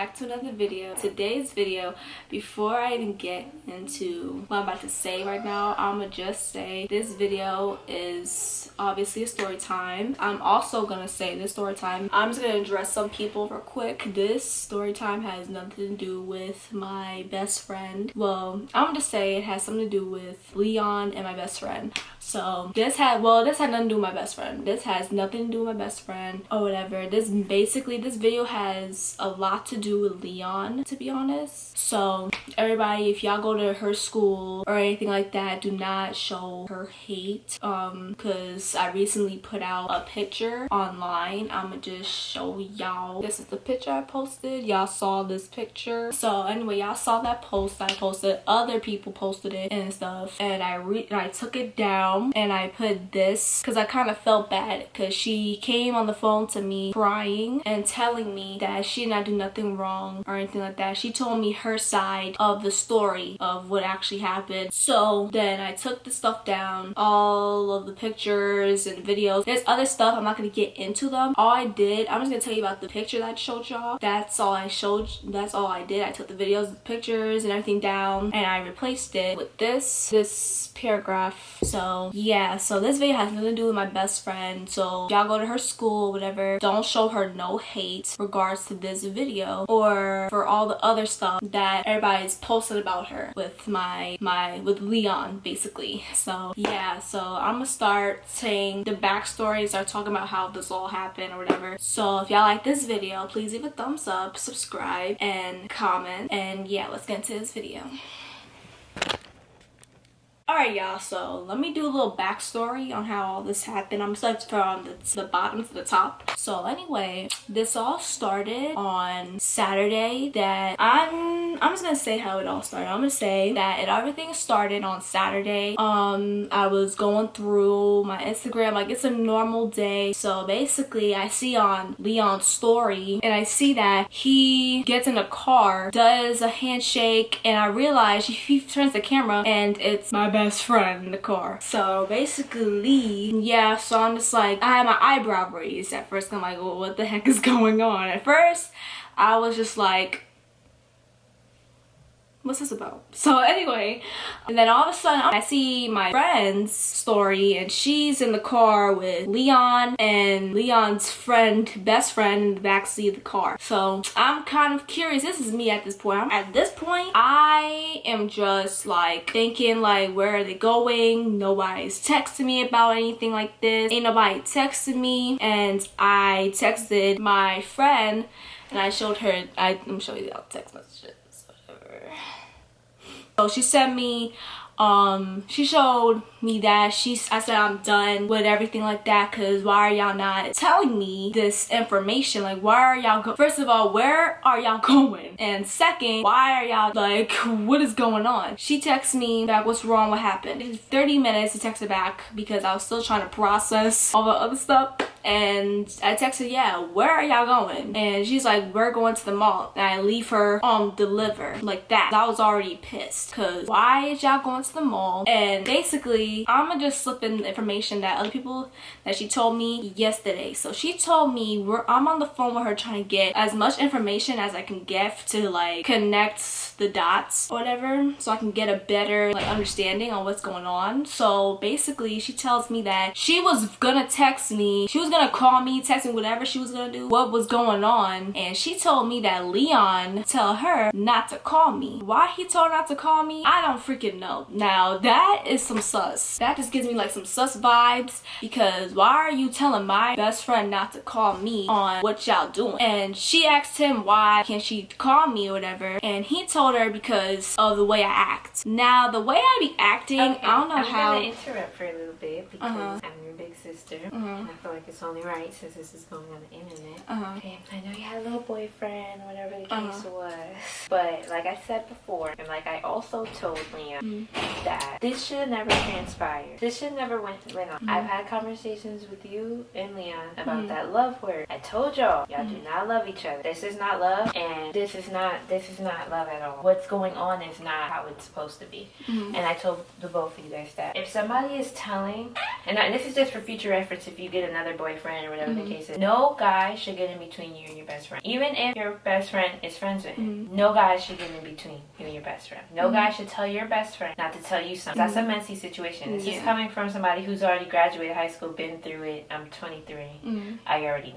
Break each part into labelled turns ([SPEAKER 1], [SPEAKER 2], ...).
[SPEAKER 1] back to another video. Today's video, before I even get into what I'm about to say right now, I'ma just say this video is obviously a story time. I'm also gonna say this story time, I'm just gonna address some people real quick. This story time has nothing to do with my best friend. Well, I'm gonna just say it has something to do with Leon and my best friend. So this had nothing to do with my best friend. This has nothing to do with my best friend or whatever. This video has a lot to do with Leon, to be honest. So everybody, if y'all go to her school or anything like that, do not show her hate. Cause I recently put out a picture online. I'ma just show y'all. This is the picture I posted. Y'all saw this picture. So anyway, y'all saw that post I posted. Other people posted it and stuff, and I took it down and I put this because I kind of felt bad because she came on the phone to me crying and telling me that she did not do nothing wrong or anything like that. She told me her side of the story of what actually happened. So then I took the stuff down, all of the pictures and videos. There's other stuff, I'm not going to get into them. All I did, I'm just going to tell you about the picture that I showed y'all. That's all I did. I took the videos, the pictures and everything down, and I replaced it with this paragraph. So yeah, so this video has nothing to do with my best friend. So y'all go to her school, whatever, don't show her no hate regards to this video or for all the other stuff that everybody's posted about her with with Leon, basically. So yeah, so I'm gonna start saying the backstory, start talking about how this all happened or whatever. So if y'all like this video, please leave a thumbs up, subscribe, and comment. And yeah, let's get into this video. Alright y'all, so let me do a little backstory on how all this happened. I'm starting from the bottom to the top. So anyway, this all started on Saturday. That I'm just gonna say how it all started. I'm gonna say that everything started on Saturday. I was going through my Instagram like it's a normal day. So basically I see on Leon's story and I see that he gets in a car, does a handshake, and I realize he turns the camera and it's my best friend in the car. So basically, yeah, so I'm just like, I had my eyebrow raised at first. I'm like, well, what the heck is going on? At first I was just like, what's this about? So anyway, and then all of a sudden I see my friend's story and she's in the car with Leon and Leon's best friend in the backseat of the car. So I'm kind of curious. This is me at this point. At this point, I am just like thinking like, where are they going? Nobody's texting me about anything like this. Ain't nobody texted me. And I texted my friend and I showed her, let me show you the text messages. So she sent me, she showed me that I said I'm done with everything like that, because why are y'all not telling me this information? Like, why are y'all first of all, where are y'all going? And second, why are y'all like, what is going on? She texted me back, what's wrong, what happened? It was 30 minutes to text her back because I was still trying to process all the other stuff. And I texted, yeah, where are y'all going? And she's like, we're going to the mall. And I leave her deliver like that. I was already pissed because why is y'all going to the mall? And basically, I'm gonna just slip in the information that other people that she told me yesterday. So she told me I'm on the phone with her trying to get as much information as I can get to like connect the dots or whatever, so I can get a better like understanding on what's going on. So basically, she tells me that she was gonna text me, she was gonna call me, text me, whatever she was gonna do, what was going on. And she told me that Leon tell her not to call me. Why he told her not to call me, I don't freaking know. Now that is some sus. That just gives me like some sus vibes, because why are you telling my best friend not to call me on what y'all doing? And she asked him why can't she call me or whatever, and he told her because of the way I act. Now the way I be acting, okay, I don't know how.
[SPEAKER 2] I'm gonna interrupt for a little bit because I'm your big sister, and I feel like it's only right since this is going on the internet. Okay, I know you had a little boyfriend, whatever the case was, but like I said before, and like I also told Leon, that this should never transpire. This should never went on. I've had conversations with you and Leon about that love word. I told y'all do not love each other. This is not love, and this is not love at all. What's going on is not how it's supposed to be. And I told the both of you guys that if somebody is telling, and this is just for future future reference, if you get another boyfriend or whatever the case is, no guy should get in between you and your best friend. Even if your best friend is friends with him, no guy should get in between you and your best friend. No guy should tell your best friend not to tell you something. That's a messy situation. This is coming from somebody who's already graduated high school, been through it. I'm 23.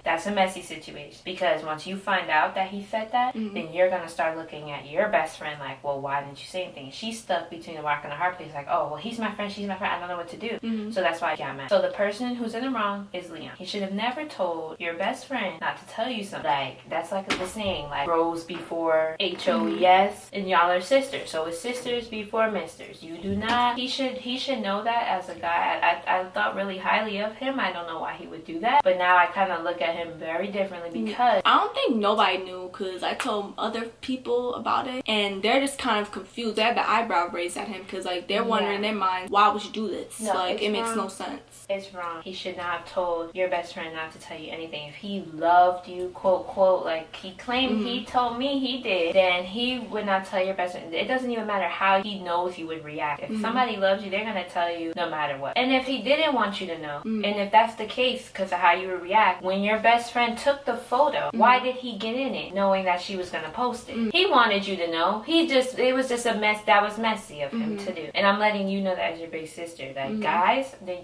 [SPEAKER 2] That's a messy situation, because once you find out that he said that, then you're gonna start looking at your best friend like, well, why didn't you say anything? She's stuck between a rock and a hard place, like, oh, well, he's my friend, she's my friend, I don't know what to do. So that's why I got mad. So the person who's in the wrong is Leon. He should have never told your best friend not to tell you something. Like, that's like the saying, like, bros before HOES, and y'all are sisters, so it's sisters before misters. You do not, he should know that as a guy. I thought really highly of him. I don't know why he would do that, but now I kind of look at him very differently, because
[SPEAKER 1] I don't think nobody knew, because I told other people about it and they're just kind of confused. They had the eyebrow raised at him, because like they're wondering in their minds, why would you do this?
[SPEAKER 2] No,
[SPEAKER 1] like, it makes
[SPEAKER 2] wrong.
[SPEAKER 1] no sense.
[SPEAKER 2] It's wrong. He should not have told your best friend not to tell you anything. If he loved you, quote, quote, like he claimed he told me he did, then he would not tell your best friend. It doesn't even matter how he knows you would react. If somebody loves you, they're going to tell you no matter what. And if he didn't want you to know, and if that's the case because of how you would react, when your best friend took the photo, why did he get in it knowing that she was going to post it? He wanted you to know. It was just a mess. That was messy of him to do. And I'm letting you know that as your big sister. That guys, they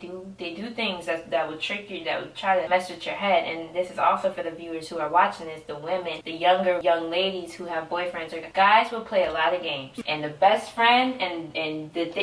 [SPEAKER 2] do things that would trick you, that would try to mess with your head. And this is also for the viewers who are watching this, the women, the younger young ladies who have boyfriends. Or guys will play a lot of games. And the best friend,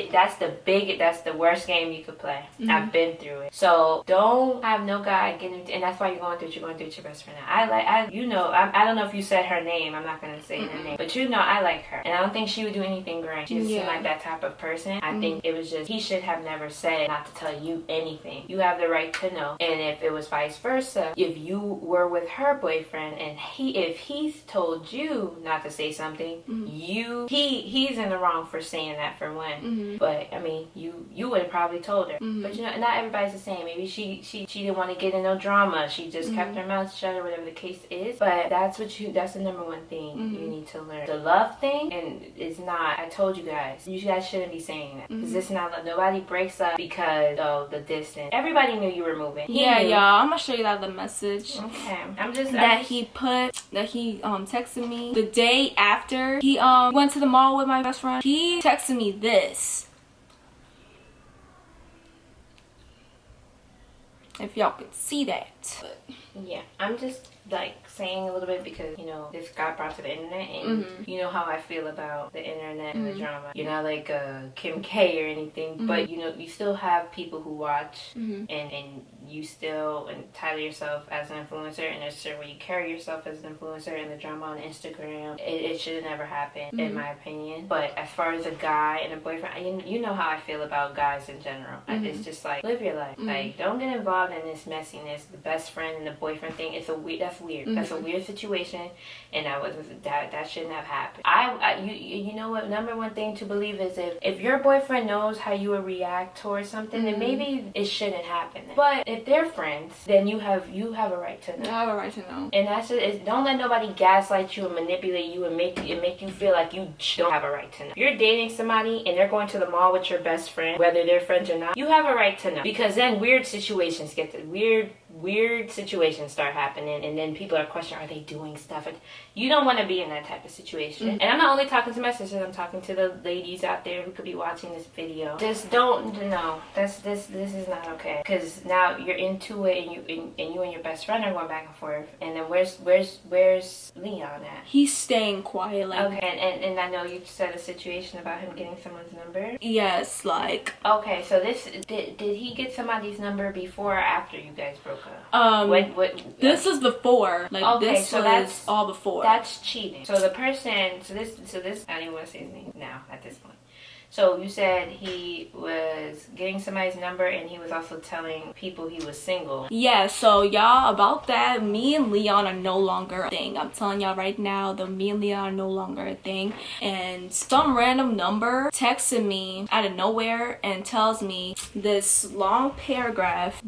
[SPEAKER 2] that's the worst game you could play. I've been through it. So don't have no guy getting, and that's why you're going through what you're going through with your best friend. I don't know if you said her name. I'm not gonna say her name, but I like her, and I don't think she would do anything great. She doesn't seem like that type of person. I think it was just, he should have never said not to tell you anything. You have the right to know. And if it was vice versa, if you were with her boyfriend and if he's told you not to say something, he's in the wrong for saying that, for one. But I mean, you would have probably told her. But not everybody's the same. Maybe she didn't want to get in no drama. She just kept her mouth shut, or whatever the case is. But that's the number one thing you need to learn. The love thing, and it's not, I told you guys shouldn't be saying that, because it's not love. Nobody breaks up because of the distance. Everybody knew you were moving.
[SPEAKER 1] Y'all, I'm gonna show you that the message.
[SPEAKER 2] Okay.
[SPEAKER 1] He texted me the day after he went to the mall with my best friend. He texted me this. If y'all could see that.
[SPEAKER 2] Yeah, I'm just like saying a little bit because, this got brought to the internet, and you know how I feel about the internet and the drama. You're not like Kim K or anything, but you still have people who watch, and you still entitle yourself as an influencer, and there's a certain way you carry yourself as an influencer, and the drama on Instagram, it should have never happened, in my opinion. But as far as a guy and a boyfriend, you know how I feel about guys in general. It's just like, live your life. Like, don't get involved in this messiness, the best friend and the boyfriend thing. That's weird. That's a weird situation, and that shouldn't have happened. You know what, number one thing to believe is, if your boyfriend knows how you would react towards something, then maybe it shouldn't happen. But if they're friends, then you have a right to know.
[SPEAKER 1] I have a right to know.
[SPEAKER 2] And that's it. Don't let nobody gaslight you and manipulate you and make you feel like you don't have a right to know. If you're dating somebody and they're going to the mall with your best friend, whether they're friends or not, you have a right to know, because then weird situations start happening, and then people are questioning, are they doing stuff? And you don't want to be in that type of situation. And I'm not only talking to my sisters, I'm talking to the ladies out there who could be watching this video. Just don't, this is not okay, because now you're into it, and you and your best friend are going back and forth, and then where's Leon at?
[SPEAKER 1] He's staying quiet. Like,
[SPEAKER 2] okay, and I know you said a situation about him getting someone's number.
[SPEAKER 1] Yes, like,
[SPEAKER 2] okay, so did he get somebody's number before or after you guys broke up?
[SPEAKER 1] This is before. Like, okay, this so was all before.
[SPEAKER 2] That's cheating. So the person, so this, I don't even want to say his name now at this point. So you said he was getting somebody's number, and he was also telling people he was single.
[SPEAKER 1] Yeah, so y'all, about that, me and Leon are no longer a thing. I'm telling y'all right now, me and Leon are no longer a thing. And some random number texted me out of nowhere and tells me this long paragraph.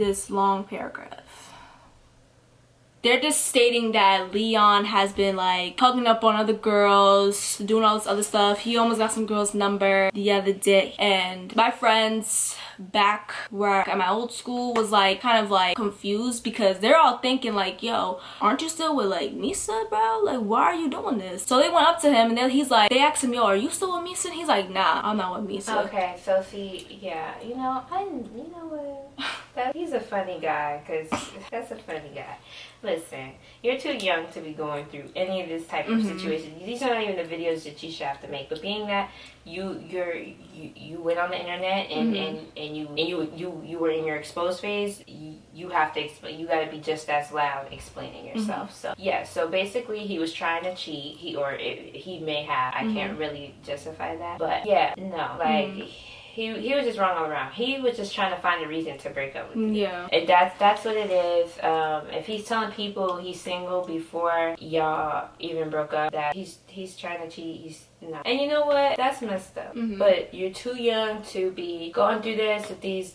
[SPEAKER 1] they're just stating that Leon has been like hugging up on other girls, doing all this other stuff. He almost got some girl's number the other day, and my friends back where at my old school was like kind of like confused because they're all thinking like, yo, aren't you still with like Misa, bro? Like, why are you doing this? So they went up to him and then he's like, they asked him, yo, are you still with Misa? And he's like, nah, I'm not with Misa.
[SPEAKER 2] Okay, so see, yeah, you know what? He's a funny guy, because that's a funny guy. Listen, you're too young to be going through any of this type of situation. These are not even the videos that you should have to make. But being that you went on the internet and you were in your exposed phase, you have to explain. You got to be just as loud explaining yourself. So yeah, so basically he was trying to cheat. He may have. I can't really justify that. But yeah, no, like. He was just wrong all around. He was just trying to find a reason to break up with you.
[SPEAKER 1] Yeah.
[SPEAKER 2] And that's what it is. If he's telling people he's single before y'all even broke up, that he's trying to cheat, no. And you know what? That's messed up. But you're too young to be going through this with these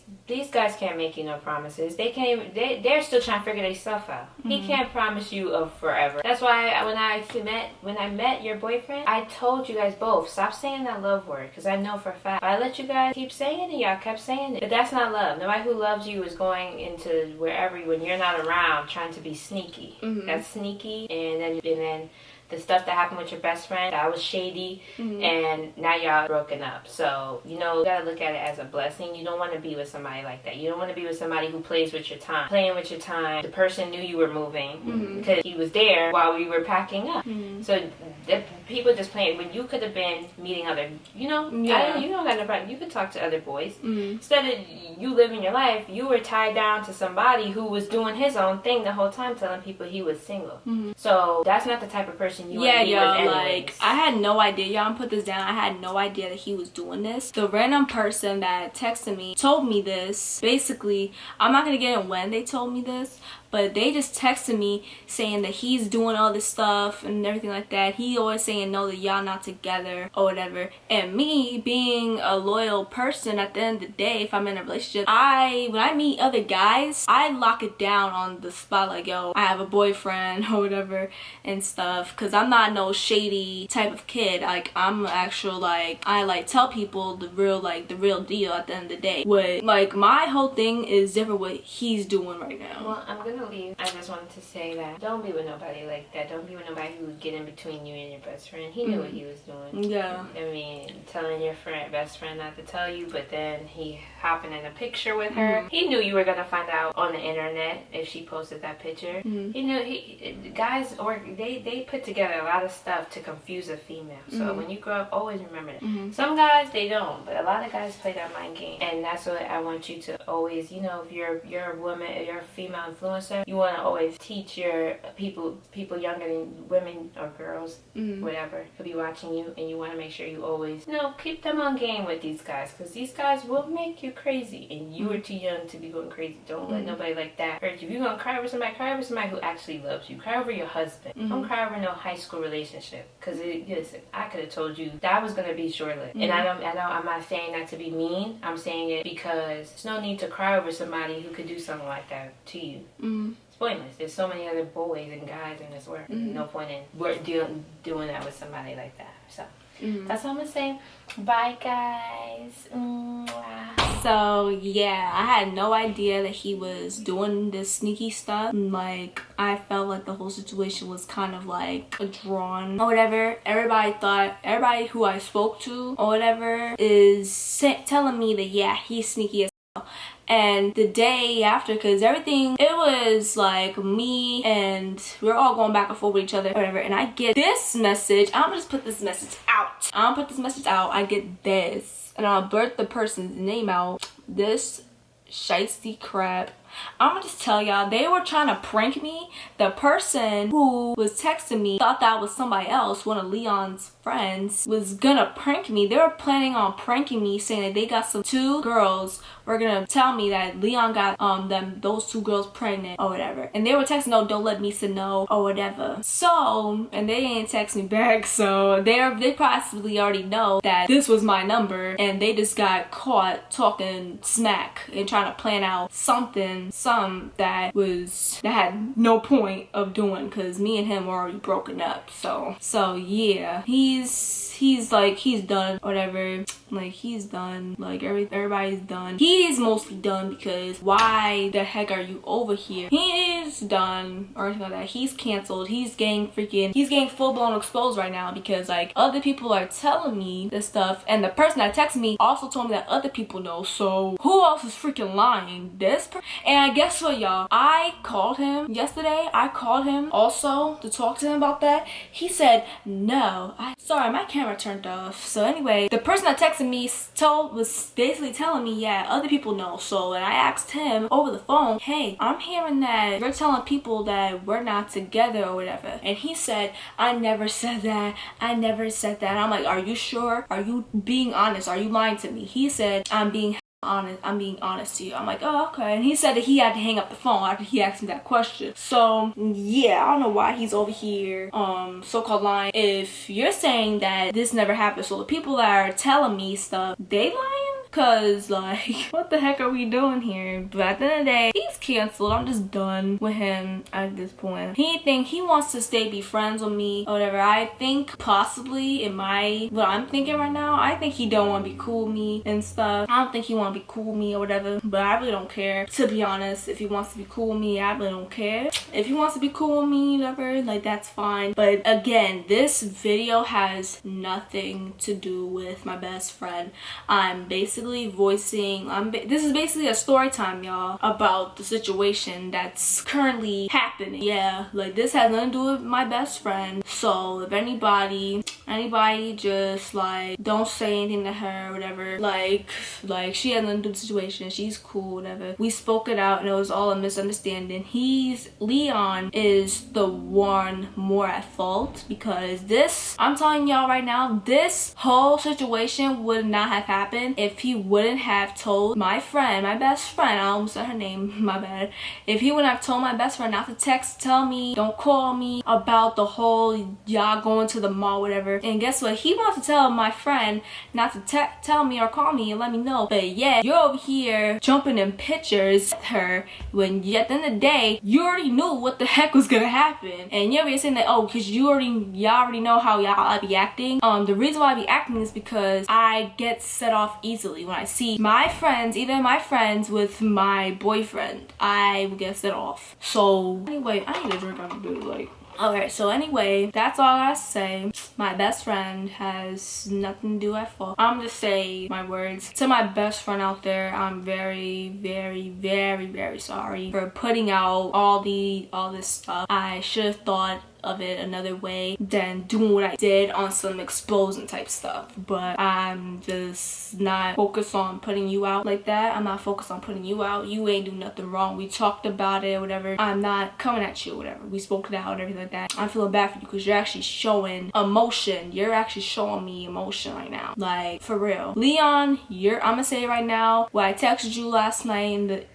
[SPEAKER 2] guys can't make you no promises. They can't even, they're still trying to figure their stuff out. He can't promise you of forever. That's why when I met your boyfriend, I told you guys both, stop saying that love word, because I know for a fact if I let you guys keep saying it, y'all kept saying it, but that's not love. Nobody who loves you is going into wherever when you're not around trying to be sneaky. That's sneaky. And then the stuff that happened with your best friend, that was shady, and now y'all broken up. So, you know, you gotta look at it as a blessing. You don't want to be with somebody like that. You don't want to be with somebody who plays with your time. Playing with your time. The person knew you were moving because he was there while we were packing up. So the people just playing, when you could have been meeting other, you know, you don't got no problem. You could talk to other boys. Instead of you living your life, you were tied down to somebody who was doing his own thing the whole time, telling people he was single. So that's not the type of person you want to be with anyways.
[SPEAKER 1] Like, I had no idea. Y'all put this down. I had no idea that he was doing this. The random person that texted me told me this. Basically, I'm not gonna get in when they told me this, but they just texted me saying that he's doing all this stuff and everything like that. He always saying no, that y'all not together or whatever. And me being a loyal person, at the end of the day, if I'm in a relationship, when I meet other guys, I lock it down on the spot, like, yo, I have a boyfriend or whatever and stuff, because I'm not no shady type of kid. Like, I'm actual, like, I like tell people the real deal at the end of the day. What, like, my whole thing is different what he's doing right now.
[SPEAKER 2] Well, I'm gonna leave. I just wanted to say that don't be with nobody like that. Don't be with nobody who would get in between you and your best friend. He knew what he was doing.
[SPEAKER 1] Yeah.
[SPEAKER 2] I mean, telling your best friend not to tell you, but then he hopping in a picture with her. He knew you were gonna find out on the internet if she posted that picture. He knew guys they put together a lot of stuff to confuse a female. So when you grow up, always remember that. Some guys they don't, but a lot of guys play that mind game, and that's what I want you to always. You know, if you're a woman, if you're a female influencer, you want to always teach your people younger than women or girls, whatever, could be watching you, and you want to make sure you always, keep them on game with these guys, because these guys will make you crazy, and you are too young to be going crazy. Don't let nobody like that hurt you. If you're gonna cry over somebody who actually loves you. Cry over your husband. Don't cry over no high school relationship, because listen, I could have told you that was gonna be short-lived. And I know I'm not saying that to be mean. I'm saying it because there's no need to cry over somebody who could do something like that to you. It's pointless. There's so many other boys and guys in this world. No point in doing that with somebody like that. So that's all I'm gonna say. Bye, guys.
[SPEAKER 1] So yeah, I had no idea that he was doing this sneaky stuff. Like, I felt like the whole situation was kind of like a drawn or whatever. Everybody who I spoke to or whatever is telling me that yeah, he's sneaky as hell. And the day after, because everything, it was like me and we're all going back and forth with each other, whatever, and I get this message. I'm gonna just put this message out. I get this, and I'll blurt the person's name out. This shiesty crap. I'm gonna just tell y'all, they were trying to prank me. The person who was texting me thought that was somebody else, one of Leon's friends, was gonna prank me. They were planning on pranking me, saying that they got some 2 girls were gonna tell me that Leon got those 2 girls pregnant or whatever. And they were texting, no, don't let Misa know or whatever. So, and they didn't text me back, so they possibly already know that this was my number, and they just got caught talking smack and trying to plan out something then some that had no point of doing, because me and him were already broken up. So yeah, he's like, he's done, whatever. Like, he's done. Like, everybody's done. He's mostly done, because why the heck are you over here? He's done, or anything like that. He's canceled. He's getting full-blown exposed right now, because like, other people are telling me this stuff, and the person that texted me also told me that other people know. So who else is freaking lying? And guess what, y'all? I called him yesterday. I called him also to talk to him about that. He said no. Sorry, my camera turned off. So anyway, the person that texted me was basically telling me, yeah, other people know. So, and I asked him over the phone, hey, I'm hearing that you're telling people that we're not together or whatever. And he said, I never said that. I never said that. And I'm like, are you sure? Are you being honest? Are you lying to me? He said, I'm being honest to you. I'm like, oh, okay. And he said that he had to hang up the phone after he asked me that question. So yeah, I don't know why he's over here so-called lying. If you're saying that this never happened, so the people that are telling me stuff, they lying? Cause like, what the heck are we doing here? But at the end of the day, he's canceled. I'm just done with him at this point. He wants to be friends with me or whatever. I think possibly what I'm thinking right now, I think he don't want to be cool with me and stuff. I don't think he want to be cool with me or whatever, but I really don't care, to be honest. If he wants to be cool with me, I really don't care. If he wants to be cool with me, whatever, like, that's fine. But again, this video has nothing to do with my best friend. I'm basically voicing, this is basically a story time, y'all, about the situation that's currently happening. Yeah, like, this has nothing to do with my best friend. So if anybody just like, don't say anything to her or whatever, like she has nothing to do with the situation. She's cool, whatever. We spoke it out and it was all a misunderstanding. Leon is the one more at fault, because I'm telling y'all right now, this whole situation would not have happened if he wouldn't have told my best friend, I almost said her name, my bad. If he wouldn't have told my best friend not to tell me, don't call me about the whole y'all going to the mall, whatever. And guess what? He wants to tell my friend not to tell me or call me and let me know. But yeah, you're over here jumping in pictures with her when at the end of the day, you already knew what the heck was gonna happen. And you're saying that, oh, because y'all already know how y'all be acting. The reason why I be acting is because I get set off easily. When I see my friends, either my friends with my boyfriend, I will get set off. So anyway, I need a drink on the like. Okay, so anyway, that's all I say. My best friend has nothing to do at fault. I'm just say my words to my best friend out there. I'm very, very, very, very sorry for putting out all this stuff. I should have thought of it another way than doing what I did on some exposing type stuff. But I'm just not focused on putting you out like that. I'm not focused on putting you out. You ain't do nothing wrong. We talked about it or whatever. I'm not coming at you or whatever. We spoke it out and everything like that. I'm feeling bad for you because you're actually showing emotion. You're actually showing me emotion right now. Like, for real. Leon, I'm gonna say it right now. When I texted you last night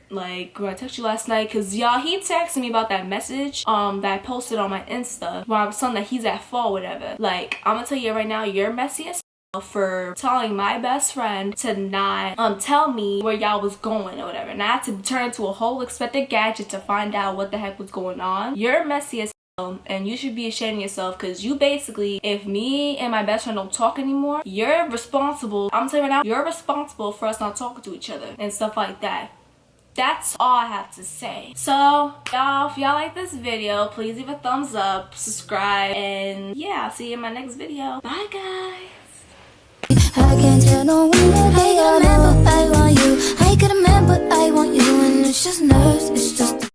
[SPEAKER 1] because y'all, he texted me about that message that I posted on my Insta where I was telling that he's at fault, whatever. Like, I'm gonna tell you right now, you're messy as for telling my best friend to not tell me where y'all was going or whatever, not to turn into a whole expected gadget to find out what the heck was going on. You're messy as and you should be ashamed of yourself, because you basically, if me and my best friend don't talk anymore, you're responsible. I'm telling you right now, you're responsible for us not talking to each other and stuff like that. That's all I have to say. So y'all, if y'all like this video, please leave a thumbs up, subscribe, and yeah, I'll see you in my next video. Bye guys. I can't tell no one that I got man, but I want you. I got a man, but I want you, and it's just not